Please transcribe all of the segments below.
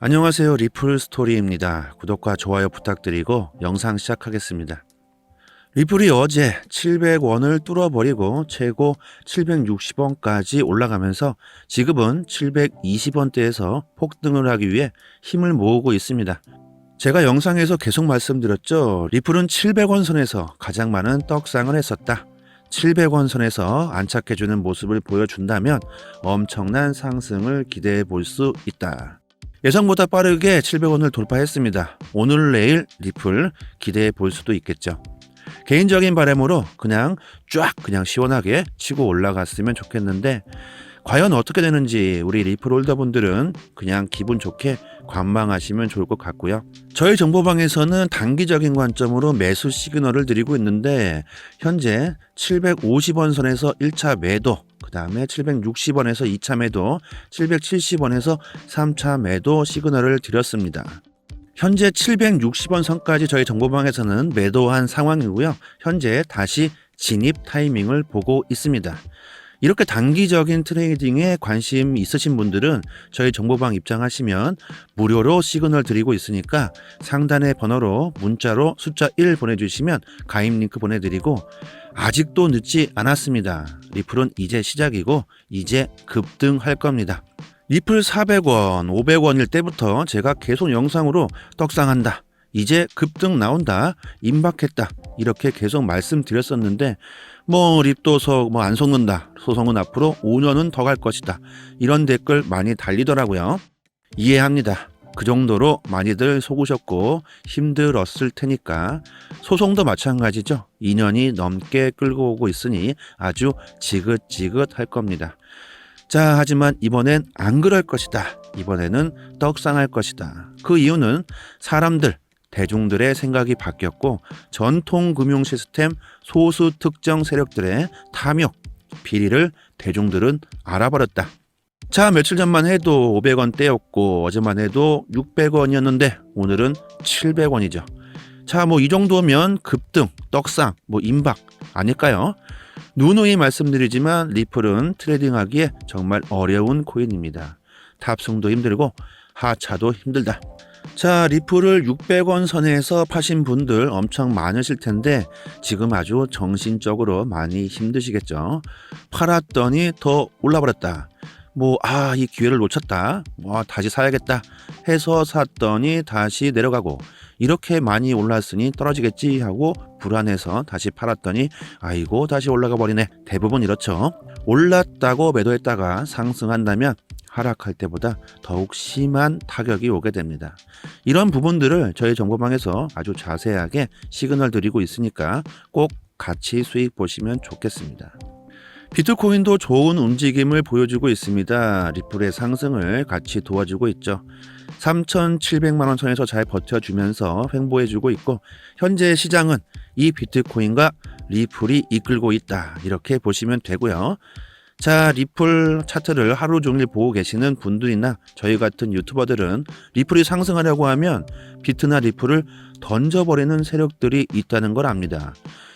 안녕하세요. 리플 스토리입니다. 구독과 좋아요 부탁드리고 영상 시작하겠습니다. 리플이 어제 700원을 뚫어버리고 최고 760원까지 올라가면서 지금은 720원대에서 폭등을 하기 위해 힘을 모으고 있습니다. 제가 영상에서 계속 말씀드렸죠. 리플은 700원 선에서 가장 많은 떡상을 했었다. 700원 선에서 안착해주는 모습을 보여준다면 엄청난 상승을 기대해 볼 수 있다. 예상보다 빠르게 700원을 돌파했습니다. 오늘 내일 리플 기대해 볼 수도 있겠죠. 개인적인 바람으로 그냥 시원하게 치고 올라갔으면 좋겠는데 과연 어떻게 되는지 우리 리플 홀더분들은 그냥 기분 좋게 관망하시면 좋을 것 같고요. 저희 정보방에서는 단기적인 관점으로 매수 시그널을 드리고 있는데 현재 750원 선에서 1차 매도, 그 다음에 760원에서 2차 매도, 770원에서 3차 매도 시그널을 드렸습니다. 현재 760원 선까지 저희 정보방에서는 매도한 상황이고요. 현재 다시 진입 타이밍을 보고 있습니다. 이렇게 단기적인 트레이딩에 관심 있으신 분들은 저희 정보방 입장하시면 무료로 시그널 드리고 있으니까 상단의 번호로 문자로 숫자 1 보내주시면 가입 링크 보내드리고 아직도 늦지 않았습니다. 리플은 이제 시작이고 이제 급등할 겁니다. 리플 400원, 500원일 때부터 제가 계속 영상으로 떡상한다, 이제 급등 나온다, 임박했다 이렇게 계속 말씀드렸었는데 립도석 안 속는다, 소송은 앞으로 5년은 더 갈 것이다 이런 댓글 많이 달리더라고요. 이해합니다. 그 정도로 많이들 속으셨고 힘들었을 테니까 소송도 마찬가지죠. 2년이 넘게 끌고 오고 있으니 아주 지긋지긋할 겁니다. 자, 하지만 이번엔 안 그럴 것이다. 이번에는 떡상할 것이다. 그 이유는 사람들, 대중들의 생각이 바뀌었고 전통 금융 시스템 소수 특정 세력들의 탐욕, 비리를 대중들은 알아버렸다. 자, 며칠 전만 해도 500원대였고 어제만 해도 600원이었는데 오늘은 700원이죠. 자, 이 정도면 급등, 떡상, 임박 아닐까요? 누누이 말씀드리지만 리플은 트레이딩하기에 정말 어려운 코인입니다. 탑승도 힘들고 하차도 힘들다. 자, 리플을 600원 선에서 파신 분들 엄청 많으실 텐데 지금 아주 정신적으로 많이 힘드시겠죠. 팔았더니 더 올라버렸다. 이 기회를 놓쳤다. 다시 사야겠다 해서 샀더니 다시 내려가고 이렇게 많이 올랐으니 떨어지겠지 하고 불안해서 다시 팔았더니 아이고 다시 올라가 버리네. 대부분 이렇죠. 올랐다고 매도했다가 상승한다면 하락할 때보다 더욱 심한 타격이 오게 됩니다. 이런 부분들을 저희 정보방에서 아주 자세하게 시그널 드리고 있으니까 꼭 같이 수익 보시면 좋겠습니다. 비트코인도 좋은 움직임을 보여주고 있습니다. 리플의 상승을 같이 도와주고 있죠. 3,700만 원 선에서 잘 버텨주면서 횡보해주고 있고 현재 시장은 이 비트코인과 리플이 이끌고 있다 이렇게 보시면 되고요. 자, 리플 차트를 하루 종일 보고 계시는 분들이나 저희 같은 유튜버들은 리플이 상승하려고 하면 비트나 리플을 던져버리는 세력들이 있다는 걸 압니다.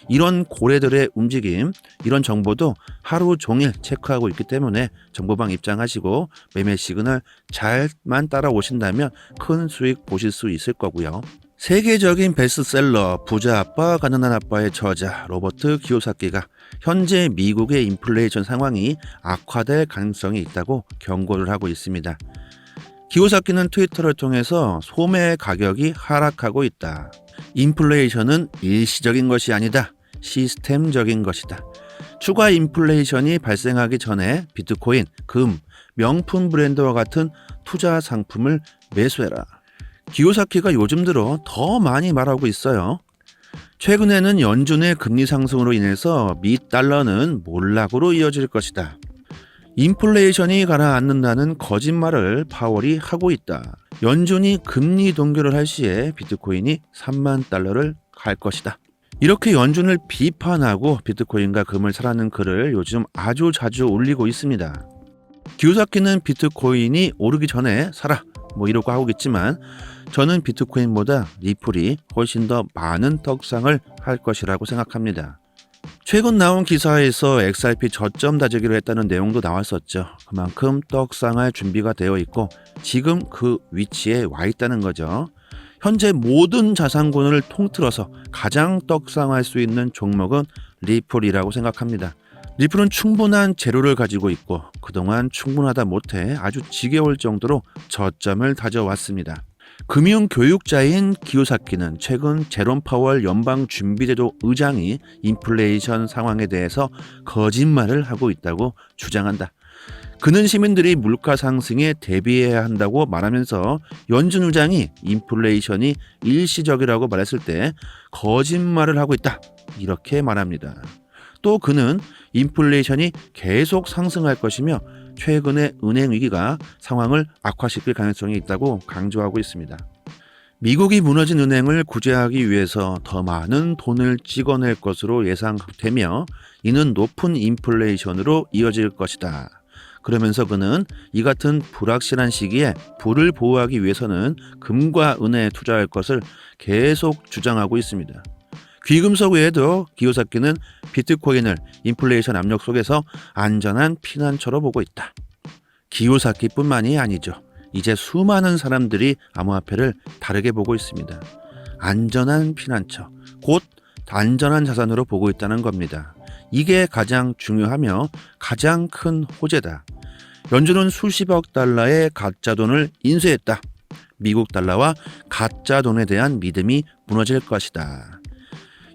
이런 고래들의 움직임, 이런 정보도 하루 종일 체크하고 있기 때문에 정보방 입장하시고 매매 시그널 잘만 따라오신다면 큰 수익 보실 수 있을 거고요. 세계적인 베스트셀러 부자 아빠 가난한 아빠의 저자 로버트 기요사키가 현재 미국의 인플레이션 상황이 악화될 가능성이 있다고 경고를 하고 있습니다. 기요사키는 트위터를 통해서 소매 가격이 하락하고 있다. 인플레이션은 일시적인 것이 아니다. 시스템적인 것이다. 추가 인플레이션이 발생하기 전에 비트코인, 금, 명품 브랜드와 같은 투자 상품을 매수해라. 기요사키가 요즘 들어 더 많이 말하고 있어요. 최근에는 연준의 금리 상승으로 인해서 미 달러는 몰락으로 이어질 것이다. 인플레이션이 가라앉는다는 거짓말을 파월이 하고 있다. 연준이 금리 동결을 할 시에 비트코인이 3만 달러를 갈 것이다. 이렇게 연준을 비판하고 비트코인과 금을 사라는 글을 요즘 아주 자주 올리고 있습니다. 기요사키는 비트코인이 오르기 전에 사라 이러고 하고 있지만 저는 비트코인보다 리플이 훨씬 더 많은 떡상을 할 것이라고 생각합니다. 최근 나온 기사에서 XRP 저점 다지기로 했다는 내용도 나왔었죠. 그만큼 떡상할 준비가 되어 있고 지금 그 위치에 와 있다는 거죠. 현재 모든 자산군을 통틀어서 가장 떡상할 수 있는 종목은 리플이라고 생각합니다. 리플은 충분한 재료를 가지고 있고 그동안 충분하다 못해 아주 지겨울 정도로 저점을 다져왔습니다. 금융교육자인 기요사키는 최근 제롬 파월 연방준비제도 의장이 인플레이션 상황에 대해서 거짓말을 하고 있다고 주장한다. 그는 시민들이 물가 상승에 대비해야 한다고 말하면서 연준 의장이 인플레이션이 일시적이라고 말했을 때 거짓말을 하고 있다. 이렇게 말합니다. 또 그는 인플레이션이 계속 상승할 것이며 최근의 은행 위기가 상황을 악화시킬 가능성이 있다고 강조하고 있습니다. 미국이 무너진 은행을 구제하기 위해서 더 많은 돈을 찍어낼 것으로 예상되며 이는 높은 인플레이션으로 이어질 것이다. 그러면서 그는 이 같은 불확실한 시기에 부를 보호하기 위해서는 금과 은혜에 투자할 것을 계속 주장하고 있습니다. 귀금속 외에도 기요사키는 비트코인을 인플레이션 압력 속에서 안전한 피난처로 보고 있다. 기요사키뿐만이 아니죠. 이제 수많은 사람들이 암호화폐를 다르게 보고 있습니다. 안전한 피난처, 곧 안전한 자산으로 보고 있다는 겁니다. 이게 가장 중요하며 가장 큰 호재다. 연준은 수십억 달러의 가짜 돈을 인수했다. 미국 달러와 가짜 돈에 대한 믿음이 무너질 것이다.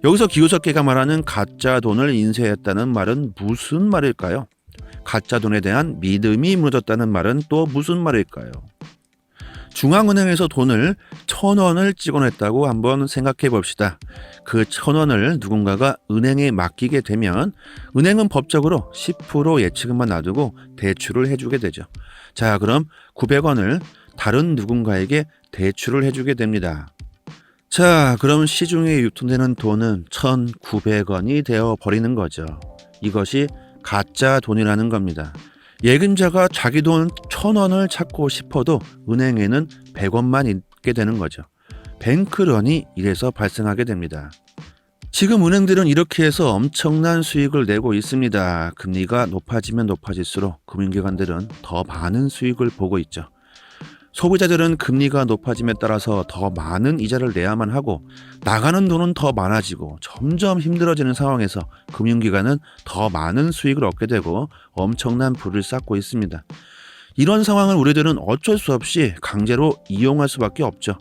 여기서 기요사키가 말하는 가짜 돈을 인수했다는 말은 무슨 말일까요? 가짜 돈에 대한 믿음이 무너졌다는 말은 또 무슨 말일까요? 중앙은행에서 돈을 1,000원을 찍어냈다고 한번 생각해 봅시다. 그 1,000원을 누군가가 은행에 맡기게 되면 은행은 법적으로 10% 예치금만 놔두고 대출을 해주게 되죠. 자, 그럼 900원을 다른 누군가에게 대출을 해주게 됩니다. 자, 그럼 시중에 유통되는 돈은 1,900원이 되어 버리는 거죠. 이것이 가짜 돈이라는 겁니다. 예금자가 자기 돈 1,000원을 찾고 싶어도 은행에는 100원만 있게 되는 거죠. 뱅크런이 이래서 발생하게 됩니다. 지금 은행들은 이렇게 해서 엄청난 수익을 내고 있습니다. 금리가 높아지면 높아질수록 금융기관들은 더 많은 수익을 보고 있죠. 소비자들은 금리가 높아짐에 따라서 더 많은 이자를 내야만 하고 나가는 돈은 더 많아지고 점점 힘들어지는 상황에서 금융기관은 더 많은 수익을 얻게 되고 엄청난 부를 쌓고 있습니다. 이런 상황을 우리들은 어쩔 수 없이 강제로 이용할 수밖에 없죠.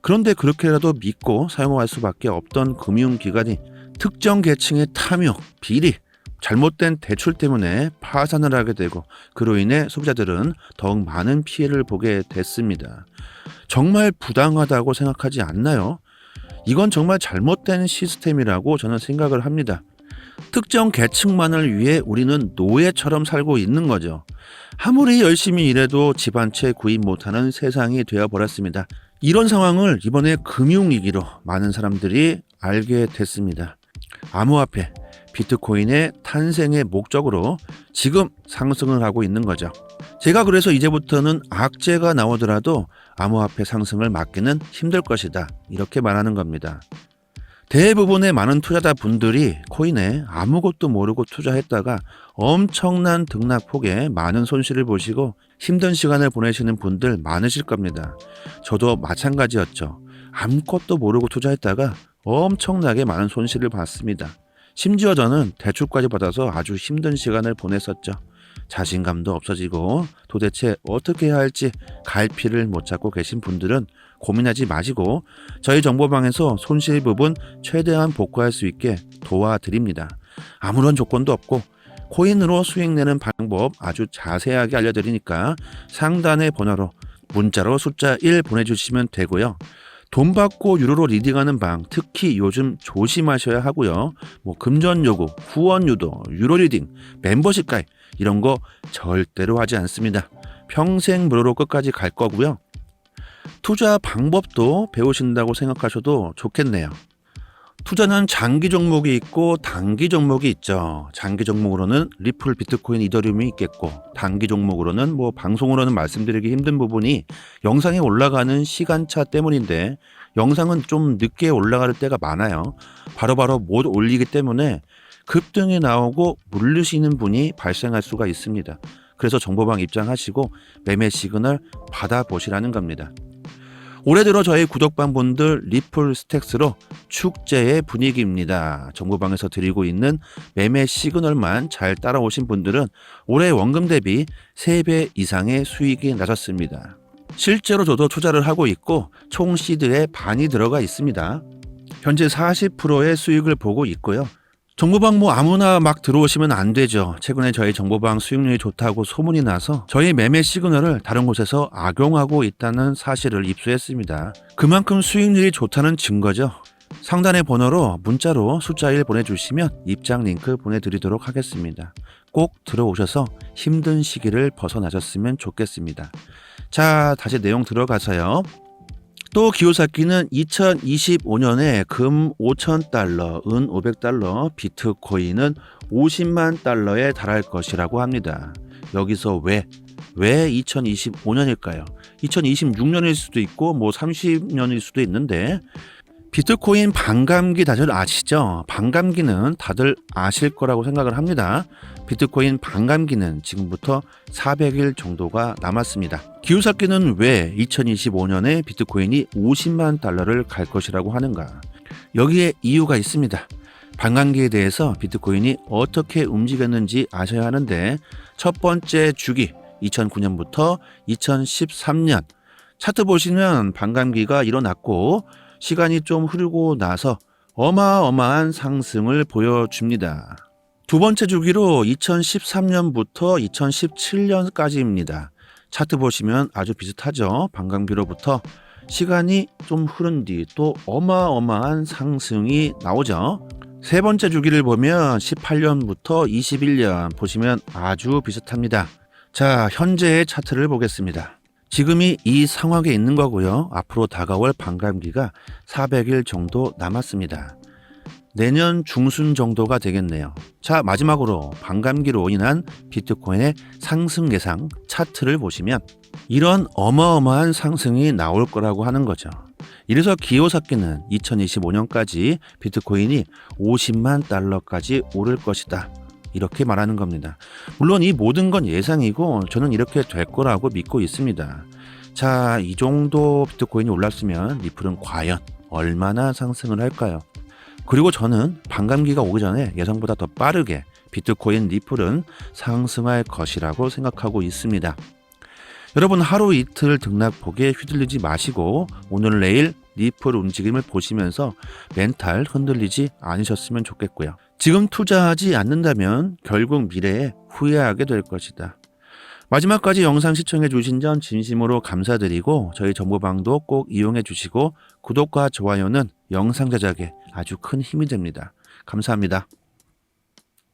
그런데 그렇게라도 믿고 사용할 수밖에 없던 금융기관이 특정 계층의 탐욕, 비리, 잘못된 대출 때문에 파산을 하게 되고 그로 인해 소비자들은 더욱 많은 피해를 보게 됐습니다. 정말 부당하다고 생각하지 않나요? 이건 정말 잘못된 시스템이라고 저는 생각을 합니다. 특정 계층만을 위해 우리는 노예처럼 살고 있는 거죠. 아무리 열심히 일해도 집 한 채 구입 못하는 세상이 되어버렸습니다. 이런 상황을 이번에 금융위기로 많은 사람들이 알게 됐습니다. 암호화폐, 비트코인의 탄생의 목적으로 지금 상승을 하고 있는 거죠. 제가 그래서 이제부터는 악재가 나오더라도 암호화폐 상승을 막기는 힘들 것이다. 이렇게 말하는 겁니다. 대부분의 많은 투자자 분들이 코인에 아무것도 모르고 투자했다가 엄청난 등락폭에 많은 손실을 보시고 힘든 시간을 보내시는 분들 많으실 겁니다. 저도 마찬가지였죠. 아무것도 모르고 투자했다가 엄청나게 많은 손실을 봤습니다. 심지어 저는 대출까지 받아서 아주 힘든 시간을 보냈었죠. 자신감도 없어지고 도대체 어떻게 해야 할지 갈피를 못 잡고 계신 분들은 고민하지 마시고 저희 정보방에서 손실 부분 최대한 복구할 수 있게 도와드립니다. 아무런 조건도 없고 코인으로 수익 내는 방법 아주 자세하게 알려드리니까 상단의 번호로 문자로 숫자 1 보내주시면 되고요. 돈 받고 유로로 리딩하는 방 특히 요즘 조심하셔야 하고요. 금전 요구, 후원 유도, 유로 리딩, 멤버십 가입 이런 거 절대로 하지 않습니다. 평생 무료로 끝까지 갈 거고요. 투자 방법도 배우신다고 생각하셔도 좋겠네요. 투자는 장기 종목이 있고 단기 종목이 있죠. 장기 종목으로는 리플, 비트코인, 이더리움이 있겠고 단기 종목으로는 방송으로는 말씀드리기 힘든 부분이 영상에 올라가는 시간차 때문인데 영상은 좀 늦게 올라갈 때가 많아요. 바로바로 못 올리기 때문에 급등이 나오고 물르시는 분이 발생할 수가 있습니다. 그래서 정보방 입장하시고 매매 시그널 받아보시라는 겁니다. 올해 들어 저희 구독방 분들 리플 스택스로 축제의 분위기입니다. 정보방에서 드리고 있는 매매 시그널만 잘 따라오신 분들은 올해 원금 대비 3배 이상의 수익이 나셨습니다. 실제로 저도 투자를 하고 있고 총 시드에 반이 들어가 있습니다. 현재 40%의 수익을 보고 있고요. 정보방 아무나 막 들어오시면 안 되죠. 최근에 저희 정보방 수익률이 좋다고 소문이 나서 저희 매매 시그널을 다른 곳에서 악용하고 있다는 사실을 입수했습니다. 그만큼 수익률이 좋다는 증거죠. 상단의 번호로 문자로 숫자 1 보내주시면 입장 링크 보내드리도록 하겠습니다. 꼭 들어오셔서 힘든 시기를 벗어나셨으면 좋겠습니다. 자, 다시 내용 들어가서요. 또 기호사키는 2025년에 금 5,000달러, 은 500달러, 비트코인은 50만 달러에 달할 것이라고 합니다. 여기서 왜 2025년일까요? 2026년일 수도 있고 30년일 수도 있는데 비트코인 반감기 다들 아시죠? 반감기는 다들 아실 거라고 생각을 합니다. 비트코인 반감기는 지금부터 400일 정도가 남았습니다. 기후사키는 왜 2025년에 비트코인이 50만 달러를 갈 것이라고 하는가? 여기에 이유가 있습니다. 반감기에 대해서 비트코인이 어떻게 움직였는지 아셔야 하는데 첫 번째 주기 2009년부터 2013년 차트 보시면 반감기가 일어났고 시간이 좀 흐르고 나서 어마어마한 상승을 보여줍니다. 두 번째 주기로 2013년부터 2017년까지입니다. 차트 보시면 아주 비슷하죠. 반감기로부터 시간이 좀 흐른 뒤 또 어마어마한 상승이 나오죠. 세 번째 주기를 보면 18년부터 21년 보시면 아주 비슷합니다. 자, 현재의 차트를 보겠습니다. 지금이 이 상황에 있는 거고요. 앞으로 다가올 반감기가 400일 정도 남았습니다. 내년 중순 정도가 되겠네요. 자, 마지막으로 반감기로 인한 비트코인의 상승 예상 차트를 보시면 이런 어마어마한 상승이 나올 거라고 하는 거죠. 이래서 기호사키는 2025년까지 비트코인이 50만 달러까지 오를 것이다. 이렇게 말하는 겁니다. 물론 이 모든 건 예상이고 저는 이렇게 될 거라고 믿고 있습니다. 자, 이 정도 비트코인이 올랐으면 리플은 과연 얼마나 상승을 할까요? 그리고 저는 반감기가 오기 전에 예상보다 더 빠르게 비트코인 리플은 상승할 것이라고 생각하고 있습니다. 여러분 하루 이틀 등락폭에 휘둘리지 마시고 오늘 내일 리플 움직임을 보시면서 멘탈 흔들리지 않으셨으면 좋겠고요. 지금 투자하지 않는다면 결국 미래에 후회하게 될 것이다. 마지막까지 영상 시청해 주신 점 진심으로 감사드리고 저희 정보방도 꼭 이용해 주시고 구독과 좋아요는 영상 제작에 아주 큰 힘이 됩니다. 감사합니다.